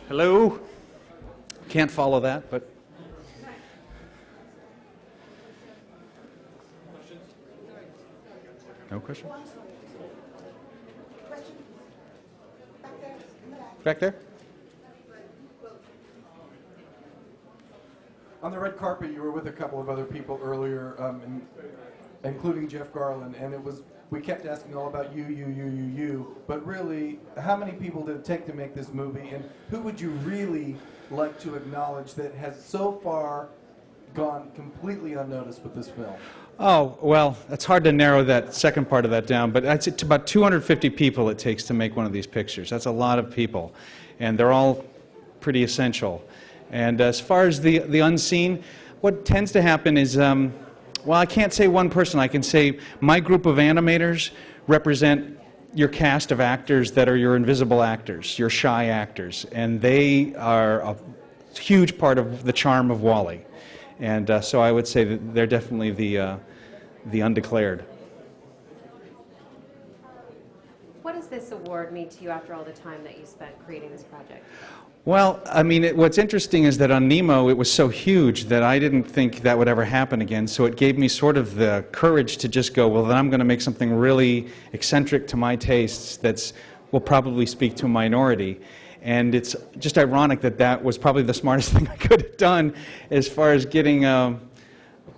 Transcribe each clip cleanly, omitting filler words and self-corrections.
Hello? Can't follow that, but... No question? Back there? On the red carpet, you were with a couple of other people earlier, including Jeff Garland, and we kept asking all about you, but really, how many people did it take to make this movie, and who would you really like to acknowledge that has so far gone completely unnoticed with this film? Oh, well, it's hard to narrow that second part of that down, but it's about 250 people it takes to make one of these pictures. That's a lot of people, and they're all pretty essential. And as far as the unseen, what tends to happen is, well, I can't say one person. I can say my group of animators represent your cast of actors that are your invisible actors, your shy actors, and they are a huge part of the charm of WallE. And so I would say that they're definitely the undeclared. What does this award mean to you after all the time that you spent creating this project? Well, I mean, what's interesting is that on Nemo it was so huge that I didn't think that would ever happen again, so it gave me sort of the courage to just go, well, then I'm going to make something really eccentric to my tastes that will probably speak to a minority. And it's just ironic that that was probably the smartest thing I could have done as far as getting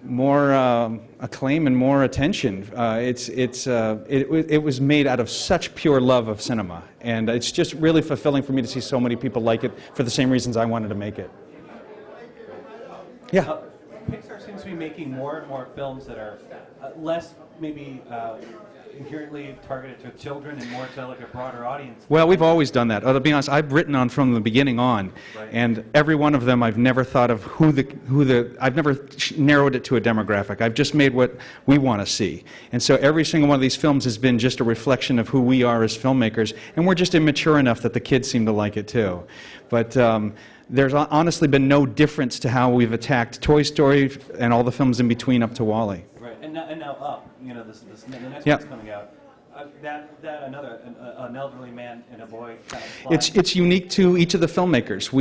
more acclaim and more attention. It was made out of such pure love of cinema, and it's just really fulfilling for me to see so many people like it for the same reasons I wanted to make it. Yeah? Pixar seems to be making more and more films that are less maybe inherently targeted to children and more to like a broader audience. Well, we've always done that. To be honest, I've written on from the beginning on, right. And every one of them I've never thought of I've never narrowed it to a demographic. I've just made what we want to see. And so every single one of these films has been just a reflection of who we are as filmmakers, and we're just immature enough that the kids seem to like it too. But there's honestly been no difference to how we've attacked Toy Story and all the films in between up to WallE. Right, and now Up, you know, the next Yep. one's coming out. An elderly man and a boy kind of fly. It's unique to each of the filmmakers.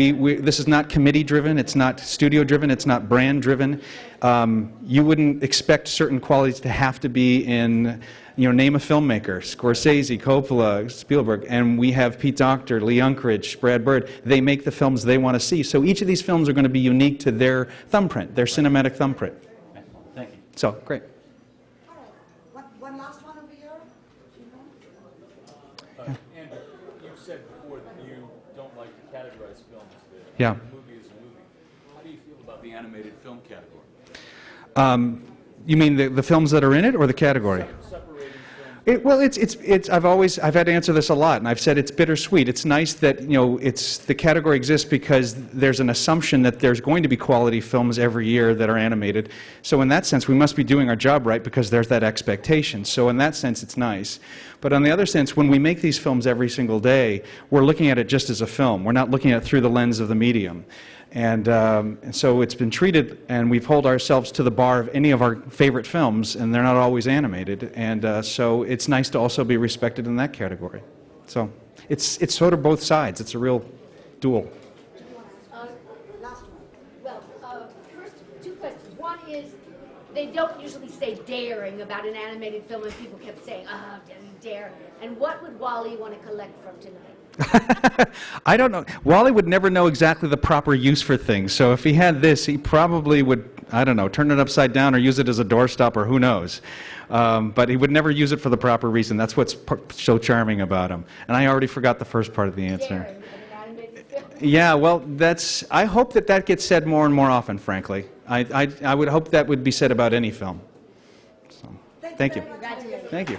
This is not committee-driven, it's not studio-driven, it's not brand-driven. You wouldn't expect certain qualities to have to be in, you know, name a filmmaker, Scorsese, Coppola, Spielberg, and we have Pete Docter, Lee Unkrich, Brad Bird. They make the films they want to see. So each of these films are going to be unique to their thumbprint, their cinematic thumbprint. Excellent. Thank you. So, great. One last one over here. Andrew, you said before that you don't like to categorize films. Yeah. A movie is a movie. How do you feel about the animated film category? You mean the films that are in it, or the category? Separating films. I've had to answer this a lot, and I've said it's bittersweet. It's nice that, you know, the category exists because there's an assumption that there's going to be quality films every year that are animated. So in that sense, we must be doing our job right because there's that expectation. So in that sense, it's nice. But on the other sense, when we make these films every single day, we're looking at it just as a film. We're not looking at it through the lens of the medium. And so it's been treated, and we've held ourselves to the bar of any of our favorite films, and they're not always animated. And so it's nice to also be respected in that category. So it's sort of both sides. It's a real duel. Last one. Well, first, two questions. One is, they don't usually say daring about an animated film, and people kept saying, dare. And what would WallE want to collect from tonight? I don't know. WallE would never know exactly the proper use for things. So if he had this, he probably would, I don't know, turn it upside down or use it as a doorstop or who knows. But he would never use it for the proper reason. That's what's so charming about him. And I already forgot the first part of the answer. Daring with an animated film. Yeah, well, I hope that gets said more and more often, frankly. I would hope that would be said about any film. So, thank you. Congratulations. Thank you.